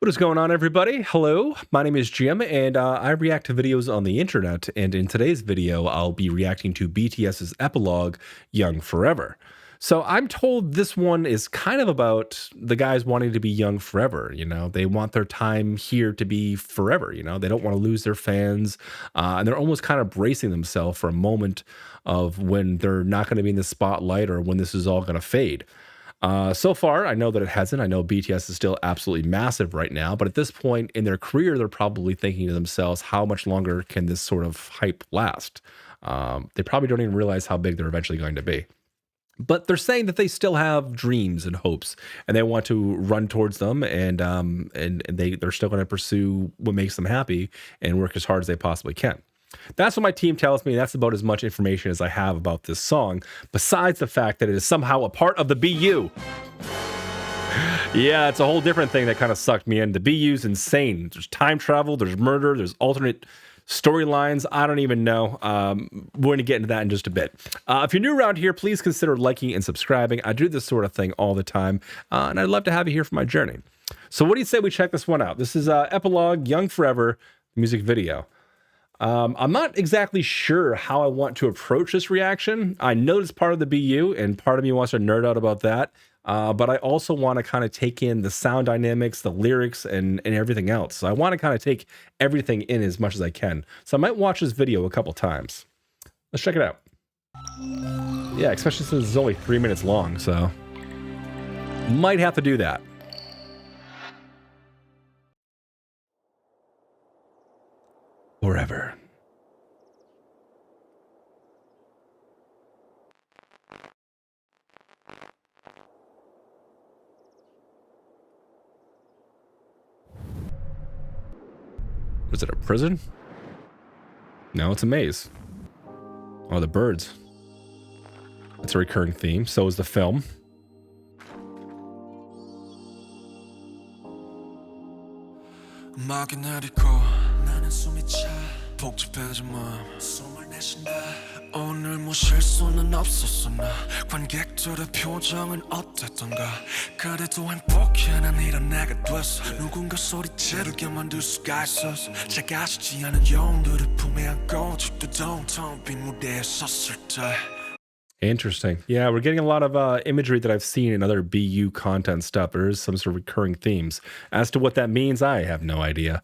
What is going on, everybody? Hello, my name is Jim, and I react to videos on the internet. And in today's video, I'll be reacting to BTS's Epilogue, Young Forever. So I'm told this one is kind of about the guys wanting to be young forever. They want their time here to be forever. They don't want to lose their fans, and they're almost kind of bracing themselves for a moment of when they're not going to be in the spotlight or when this is all going to fade. So far, I know that it hasn't. I know BTS is still absolutely massive right now, but at this point in their career, they're probably thinking to themselves, how much longer can this sort of hype last? They probably don't even realize how big they're eventually going to be. But they're saying that they still have dreams and hopes, and they want to run towards them, and they're still going to pursue what makes them happy and work as hard as they possibly can. That's what my team tells me. That's about as much information as I have about this song, besides the fact that it is somehow a part of the BU. Yeah, it's a whole different thing that kind of sucked me in. The BU's insane. There's time travel, there's murder, there's alternate storylines. I don't even know. We're going to get into that in just a bit. If you're new around here, please consider liking and subscribing. I do this sort of thing all the time, and I'd love to have you here for my journey. So what do you say we check this one out? This is Epilogue, Young Forever music video. I'm not exactly sure how I want to approach this reaction. I know it's part of the BU, and part of me wants to nerd out about that. But I also want to kind of take in the sound dynamics, the lyrics, and everything else. So I want to kind of take everything in as much as I can. So I might watch this video a couple times. Let's check it out. Yeah, especially since it's only 3 minutes long, so might have to do that. Forever. Was it a prison? No, it's a maze. Oh, the birds. It's a recurring theme. So is the film. 복잡해진 마음 숨을 내쉰다 오늘 뭐 실수는 없었었나 관객들의 표정은 어땠던가 그래도 행복해 난 이런 내가 됐어 누군가 소리 지르게 만들 수가 있었어 작아지지 않은 영웅들을 품에 안고 집도 텅텅 빈 무대에 섰을 때. Interesting. Yeah, we're getting a lot of imagery that I've seen in other BU content stuff. There is some sort of recurring themes. As to what that means, I have no idea.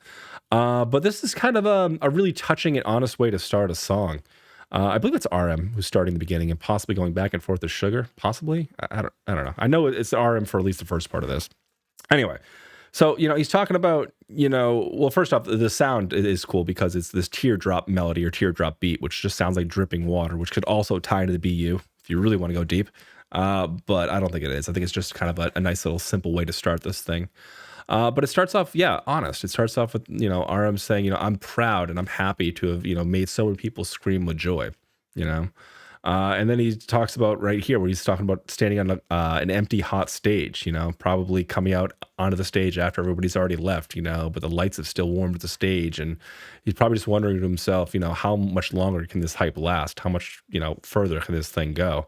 But this is kind of a really touching and honest way to start a song. I believe it's RM who's starting the beginning and possibly going back and forth with Sugar. Possibly? I don't know. I know it's RM for at least the first part of this. Anyway, so, he's talking about, well, first off, the sound is cool because it's this teardrop melody or teardrop beat, which just sounds like dripping water, which could also tie into the BU if you really want to go deep. But I don't think it is. I think it's just kind of a nice little simple way to start this thing. But it starts off, yeah, honest. It starts off with, RM saying, I'm proud and I'm happy to have, made so many people scream with joy, and then he talks about right here where he's talking about standing on an empty, hot stage, probably coming out onto the stage after everybody's already left, but the lights have still warmed the stage. And he's probably just wondering to himself, how much longer can this hype last? How much, further can this thing go?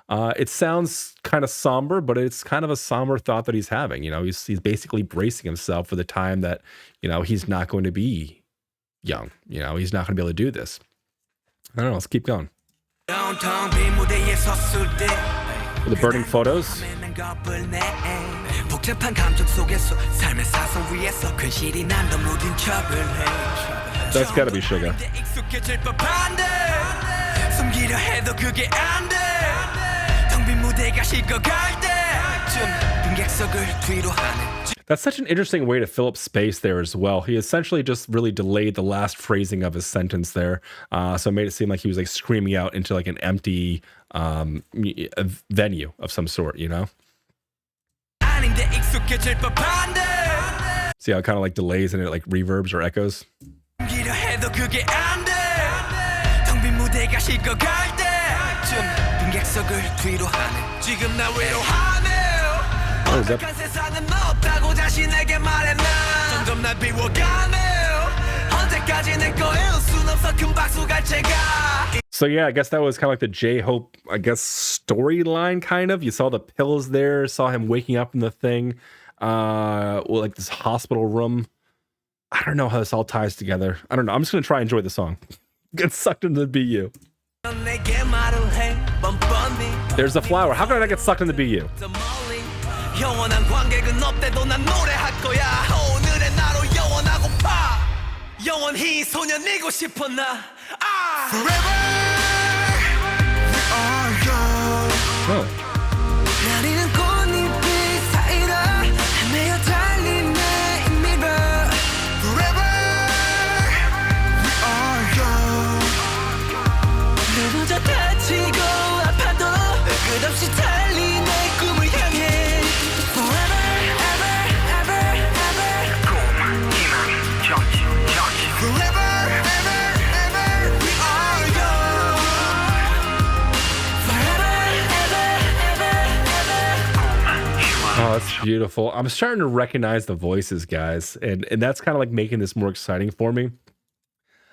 It sounds kind of somber, but it's kind of a somber thought that he's having. He's basically bracing himself for the time that, he's not going to be young. He's not going to be able to do this. I don't know. Let's keep going. With the burning photos. That's gotta be Sugar. That's such an interesting way to fill up space there as well. He essentially just really delayed the last phrasing of his sentence there. So it made it seem like he was like screaming out into like an empty venue of some sort, See how it kind of like delays and it like reverbs or echoes? So yeah, I guess that was kind of like the J-Hope, storyline kind of. You saw the pills there, saw him waking up in the thing. well, like this hospital room. I don't know how this all ties together. I don't know. I'm just gonna try and enjoy the song. Get sucked into the BU. There's the flower. How could I not get sucked in the BU? 영원한 관객은 없대도 난 노래할 거야. 오늘의 나로 영원하고파. 영원히 소년이고 싶어 나. Forever we are young. 나리는 꽃잎이 사이로 헤매어 달린 내 미러. Forever we are young. 넘어져 다치고 아파도 끝없이 달린 내 꿈을 향해. Oh, that's beautiful. I'm starting to recognize the voices, guys, and that's kind of like making this more exciting for me.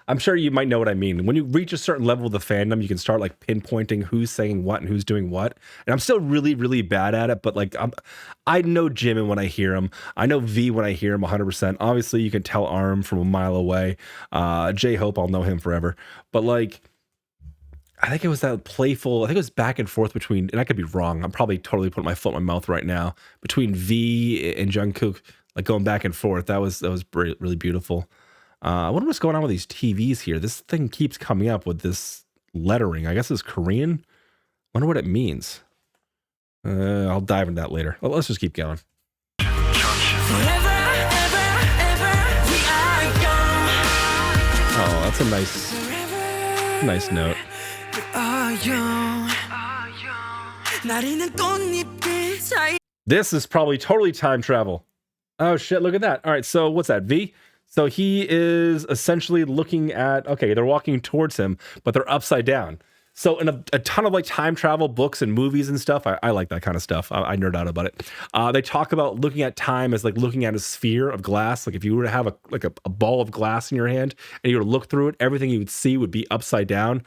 I'm sure you might know what I mean. When you reach a certain level of the fandom, you can start like pinpointing who's saying what and who's doing what. And I'm still really, really bad at it, but like I know Jimin when I hear him. I know V when I hear him 100%. Obviously, you can tell Arm from a mile away. J-Hope, I'll know him forever. But like, I think it was that playful, I think it was back and forth between, and I could be wrong, I'm probably totally putting my foot in my mouth right now, between V and Jungkook, like going back and forth. That was really beautiful. I wonder what's going on with these TVs here. This thing keeps coming up with this lettering. I guess it's Korean. Wonder what it means. I'll dive into that later. Well, let's just keep going. Oh, that's a nice note. This is probably totally time travel. Oh shit, look at that. All right, so what's that, V? So he is essentially looking at, okay, they're walking towards him, but they're upside down. So in a ton of like time travel books and movies and stuff, I like that kind of stuff. I nerd out about it. They talk about looking at time as like looking at a sphere of glass. Like if you were to have a ball of glass in your hand and you were to look through it, everything you would see would be upside down.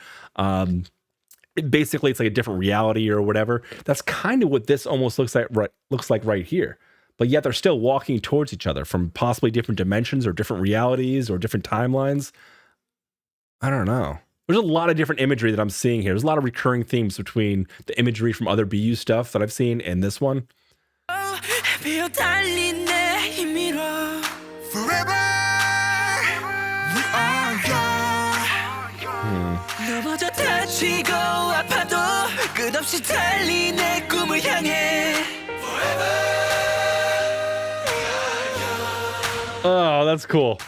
Basically, it's like a different reality or whatever. That's kind of what this almost looks like right here. But yet they're still walking towards each other from possibly different dimensions or different realities or different timelines. I don't know. There's a lot of different imagery that I'm seeing here. There's a lot of recurring themes between the imagery from other BU stuff that I've seen and this one. Forever we are young. Oh, that's cool.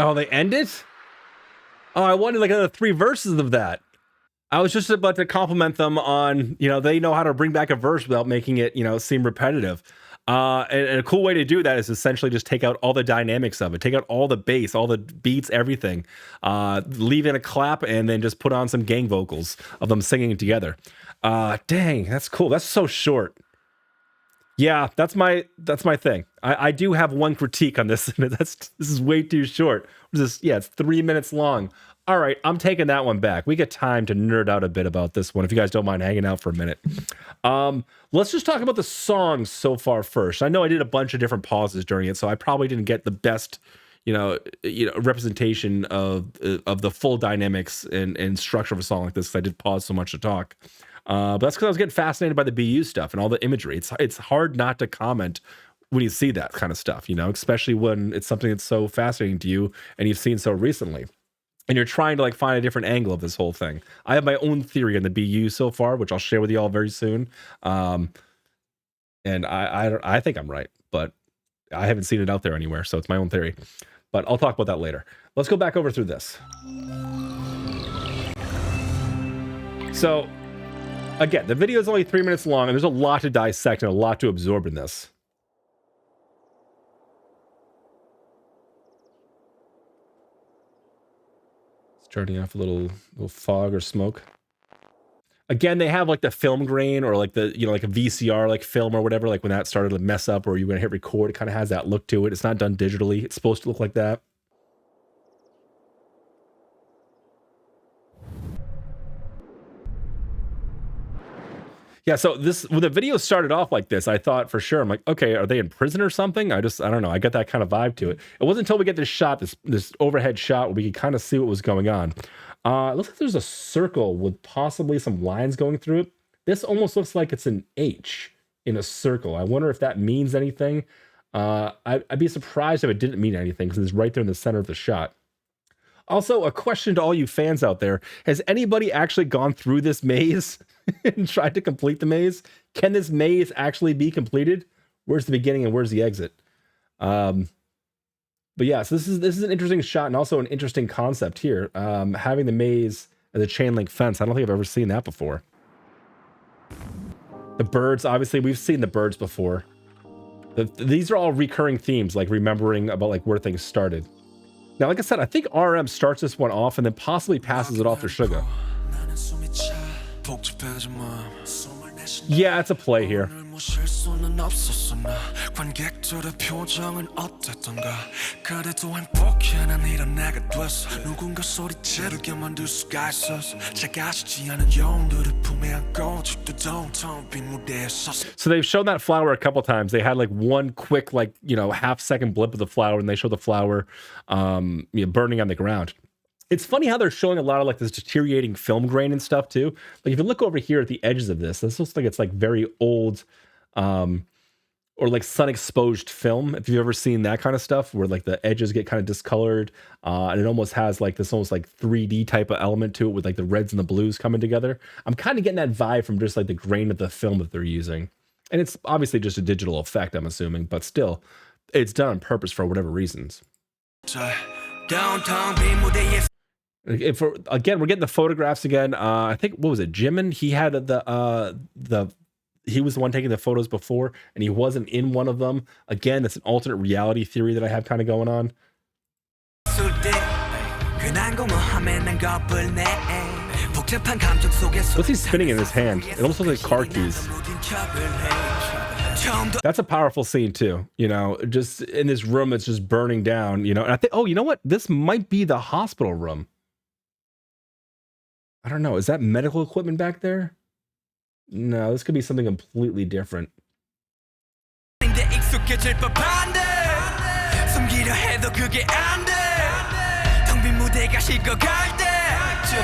Oh, they end it? Oh, I wanted like another 3 verses of that. I was just about to compliment them on, they know how to bring back a verse without making it, seem repetitive. And a cool way to do that is essentially just take out all the dynamics of it. Take out all the bass, all the beats, everything. Leave in a clap and then just put on some gang vocals of them singing together. Dang, that's cool. That's so short. Yeah, that's my thing. I do have one critique on this. This is way too short. It's 3 minutes long. All right, I'm taking that one back. We get time to nerd out a bit about this one if you guys don't mind hanging out for a minute. Let's just talk about the songs so far first. I know I did a bunch of different pauses during it, so I probably didn't get the best, representation of the full dynamics and structure of a song like this, because I did pause so much to talk. But that's because I was getting fascinated by the BU stuff and all the imagery. It's hard not to comment when you see that kind of stuff, especially when it's something that's so fascinating to you and you've seen so recently. And you're trying to like find a different angle of this whole thing. I have my own theory on the BU so far, which I'll share with you all very soon. And I think I'm right, but I haven't seen it out there anywhere, so it's my own theory. But I'll talk about that later. Let's go back over through this. So, again, the video is only 3 minutes long, and there's a lot to dissect and a lot to absorb in this. Starting off a little fog or smoke. Again, they have like the film grain or like the, like a VCR like film or whatever, like when that started to mess up or you're gonna hit record, it kind of has that look to it. It's not done digitally. It's supposed to look like that. Yeah, so when the video started off like this, I thought for sure, I'm like, okay, are they in prison or something? I don't know. I got that kind of vibe to it. It wasn't until we get this shot, this overhead shot, where we could kind of see what was going on. It looks like there's a circle with possibly some lines going through it. This almost looks like it's an H in a circle. I wonder if that means anything. I'd be surprised if it didn't mean anything because it's right there in the center of the shot. Also, a question to all you fans out there. Has anybody actually gone through this maze and tried to complete the maze? Can this maze actually be completed? Where's the beginning and where's the exit? But yeah, so this is an interesting shot and also an interesting concept here. Having the maze as a chain link fence. I don't think I've ever seen that before. The birds, obviously, we've seen the birds before. These are all recurring themes, like remembering about like where things started. Now, like I said, I think RM starts this one off and then possibly passes it off to Suga. Yeah, it's a play here. So they've shown that flower a couple times. They had like one quick, like, half-second blip of the flower, and they show the flower burning on the ground. It's funny how they're showing a lot of like this deteriorating film grain and stuff too. Like if you look over here at the edges of this looks like it's like very old or like sun exposed film. If you've ever seen that kind of stuff where like the edges get kind of discolored and it almost has like this almost like 3D type of element to it with like the reds and the blues coming together. I'm kind of getting that vibe from just like the grain of the film that they're using. And it's obviously just a digital effect, I'm assuming, but still it's done on purpose for whatever reasons. Again, we're getting the photographs again. I think, what was it, Jimin? He had he was the one taking the photos before, and he wasn't in one of them. Again, that's an alternate reality theory that I have kind of going on. What's he spinning in his hand? It almost looks like car keys. That's a powerful scene too, just in this room that's just burning down, and I think, oh, you know what? This might be the hospital room. I don't know. Is that medical equipment back there? No, this could be something completely different.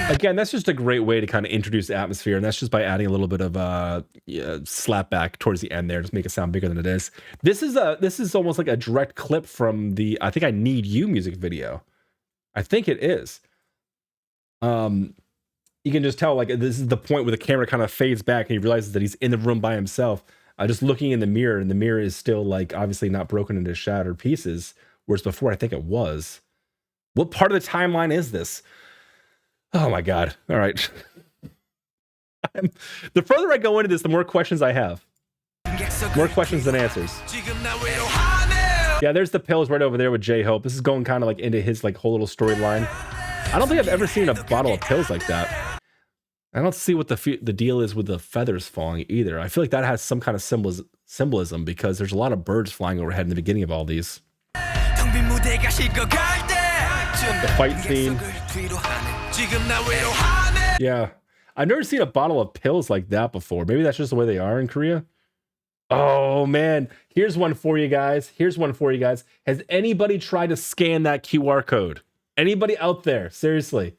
Again, that's just a great way to kind of introduce the atmosphere, and that's just by adding a little bit of slap back towards the end there, just make it sound bigger than it is. This is almost like a direct clip from the I Think I Need You music video. I think it is. You can just tell, like, this is the point where the camera kind of fades back and he realizes that he's in the room by himself, just looking in the mirror, and the mirror is still, like, obviously not broken into shattered pieces, whereas before I think it was. What part of the timeline is this? Oh my God. All right. The further I go into this, the more questions I have. More questions than answers. Yeah, there's the pills right over there with J-Hope. This is going kind of like into his like whole little storyline. I don't think I've ever seen a bottle of pills like that. I don't see what the deal is with the feathers falling either. I feel like that has some kind of symbolism because there's a lot of birds flying overhead in the beginning of all these. The fight scene. Yeah. I've never seen a bottle of pills like that before. Maybe that's just the way they are in Korea. Oh, man. Here's one for you guys. Has anybody tried to scan that QR code? Anybody out there? Seriously.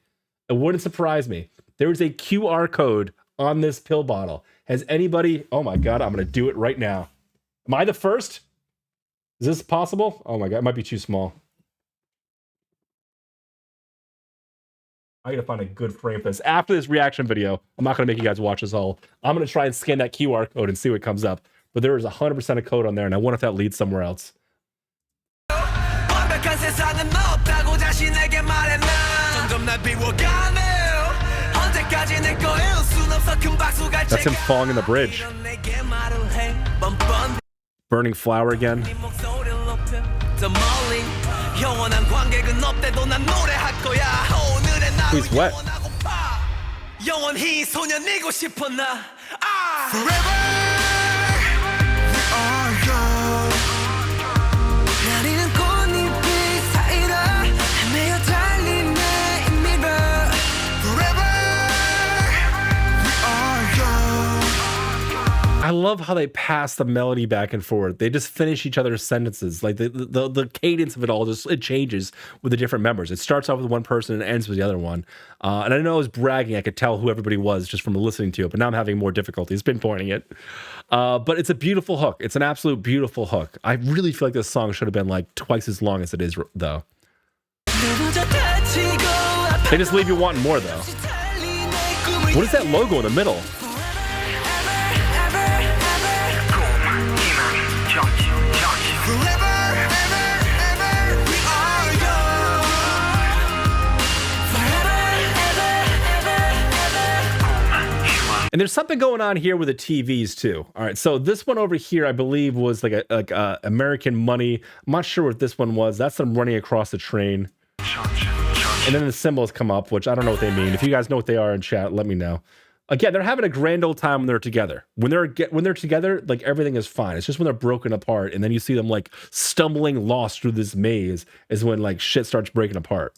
It wouldn't surprise me. There is a QR code on this pill bottle. Has anybody... Oh, my God. I'm going to do it right now. Am I the first? Is this possible? Oh, my God. It might be too small. I gotta find a good frame for this. After this reaction video, I'm not gonna make you guys watch this all. I'm gonna try and scan that QR code and see what comes up. But there is 100% a code on there, and I wonder if that leads somewhere else. That's him falling in the bridge. Burning flower again. He's wet. 영원히 소년이고 싶어 나. Forever we are young. 나리는 꽃잎이 사이로 헤매어 달리네 이 mirror. Forever we are young. I love how they pass the melody back and forth. They just finish each other's sentences. Like the cadence of it all just it changes with the different members. It starts off with one person and ends with the other one. And I know I was bragging. I could tell who everybody was just from listening to it, but now I'm having more difficulties pinpointing it. But it's a beautiful hook. It's an absolute beautiful hook. I really feel like this song should have been like twice as long as it is, though. They just leave you wanting more, though. What is that logo in the middle? And there's something going on here with the TVs too. All right, so this one over here, I believe, was like a American Money. I'm not sure what this one was. That's them running across the train. And then the symbols come up, which I don't know what they mean. If you guys know what they are in chat, let me know. Again, they're having a grand old time when they're together. When they're together, like everything is fine. It's just when they're broken apart, and then you see them like stumbling lost through this maze, is when like shit starts breaking apart.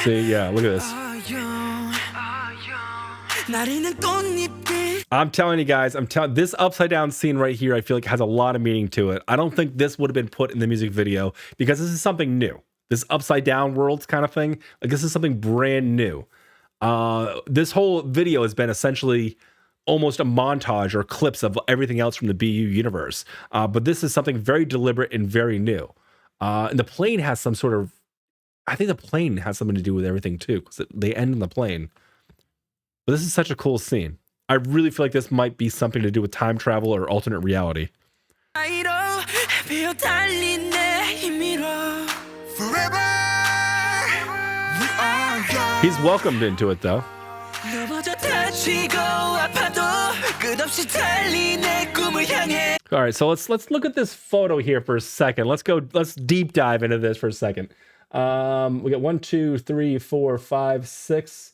See, yeah, look at this. I'm telling you guys, this upside down scene right here, I feel like has a lot of meaning to it. I don't think this would have been put in the music video because this is something new. This upside down world kind of thing. Like this is something brand new. This whole video has been essentially almost a montage or clips of everything else from the BU universe. But this is something very deliberate and very new. And the plane has some sort of, I think the plane has something to do with everything too, because they end in the plane. But this is such a cool scene. I really feel like this might be something to do with time travel or alternate reality. He's welcomed into it though. All right, so let's look at this photo here for a second. Let's deep dive into this for a second. We got 1, 2, 3, 4, 5, 6.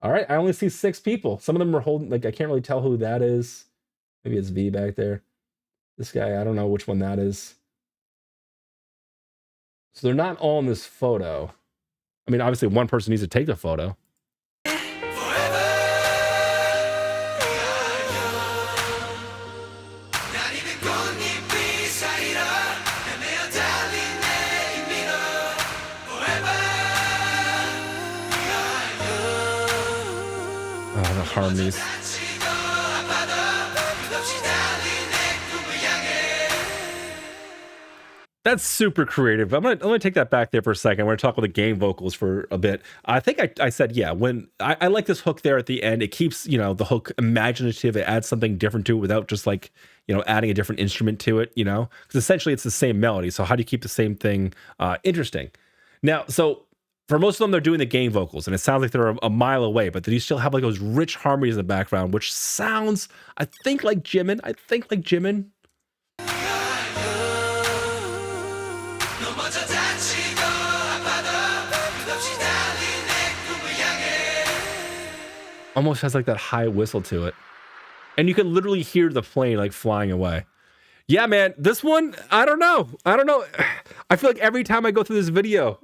All right, I only see 6 people. Some of them are holding, like, I can't really tell who that is. Maybe it's V back there. This guy, I don't know which one that is. So they're not all in this photo. I mean, obviously one person needs to take the photo. Oh, the harmonies. That's super creative. I'm gonna take that back there for a second. We're gonna talk about the game vocals for a bit. I think I said, yeah, when I like this hook there at the end, it keeps, you know, the hook imaginative. It adds something different to it without just like, you know, adding a different instrument to it, you know, because essentially it's the same melody. So how do you keep the same thing interesting? Now, so for most of them, they're doing the game vocals, and it sounds like they're a mile away, but you still have like those rich harmonies in the background, which sounds, I think, like Jimin. Almost has like that high whistle to it. And you can literally hear the plane like flying away. Yeah, man, this one, I don't know. I feel like every time I go through this video,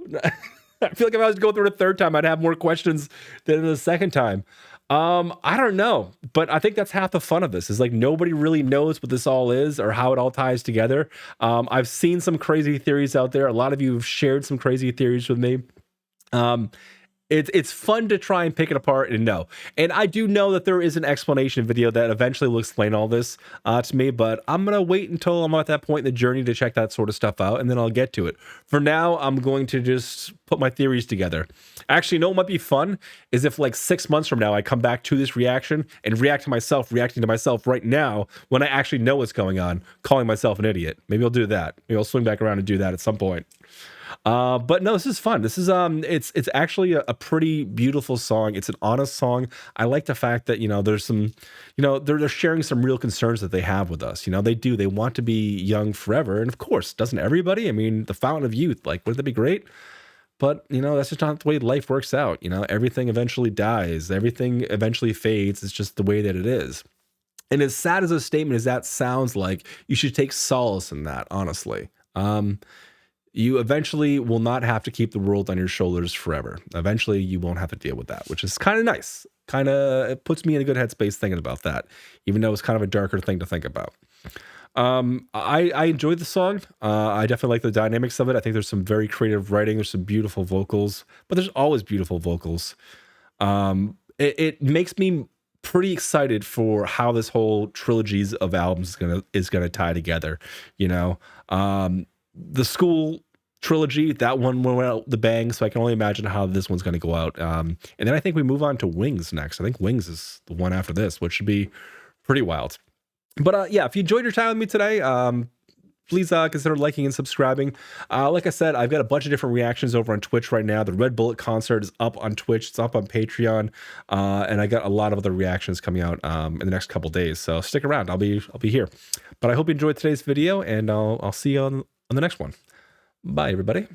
I feel like if I was to go through it a third time, I'd have more questions than the second time. I don't know, but I think that's half the fun of this is like nobody really knows what this all is or how it all ties together. I've seen some crazy theories out there. A lot of you have shared some crazy theories with me. It's fun to try and pick it apart and know. And I do know that there is an explanation video that eventually will explain all this to me, but I'm going to wait until I'm at that point in the journey to check that sort of stuff out, and then I'll get to it. For now, I'm going to just put my theories together. Actually, you know what might be fun is if like 6 months from now, I come back to this reaction and reacting to myself right now when I actually know what's going on, calling myself an idiot. Maybe I'll do that. Maybe I'll swing back around and do that at some point. But no, this is fun. This is it's actually a pretty beautiful song. It's an honest song. I like the fact that, you know, there's some, you know, they're sharing some real concerns that they have with us. You know, they want to be young forever, and of course, doesn't everybody? I mean, the fountain of youth, like, wouldn't that be great? But, you know, that's just not the way life works out. You know, everything eventually dies, everything eventually fades. It's just the way that it is. And as sad as a statement as that sounds like, you should take solace in that, honestly. You eventually will not have to keep the world on your shoulders forever. Eventually, you won't have to deal with that, which is kind of nice. It puts me in a good headspace thinking about that, even though it's kind of a darker thing to think about. I enjoyed the song. I definitely like the dynamics of it. I think there's some very creative writing. There's some beautiful vocals, but there's always beautiful vocals. It makes me pretty excited for how this whole trilogies of albums is gonna tie together. You know, the school trilogy, that one went out the bang, so I can only imagine how this one's gonna go out. And then I think we move on to Wings next. I think Wings is the one after this, which should be pretty wild. But yeah, if you enjoyed your time with me today, please consider liking and subscribing. Like I said, I've got a bunch of different reactions over on Twitch right now. The Red Bullet concert is up on Twitch. It's up on Patreon. And I got a lot of other reactions coming out in the next couple days. So stick around. I'll be here. But I hope you enjoyed today's video, and I'll see you on the next one. Bye, everybody.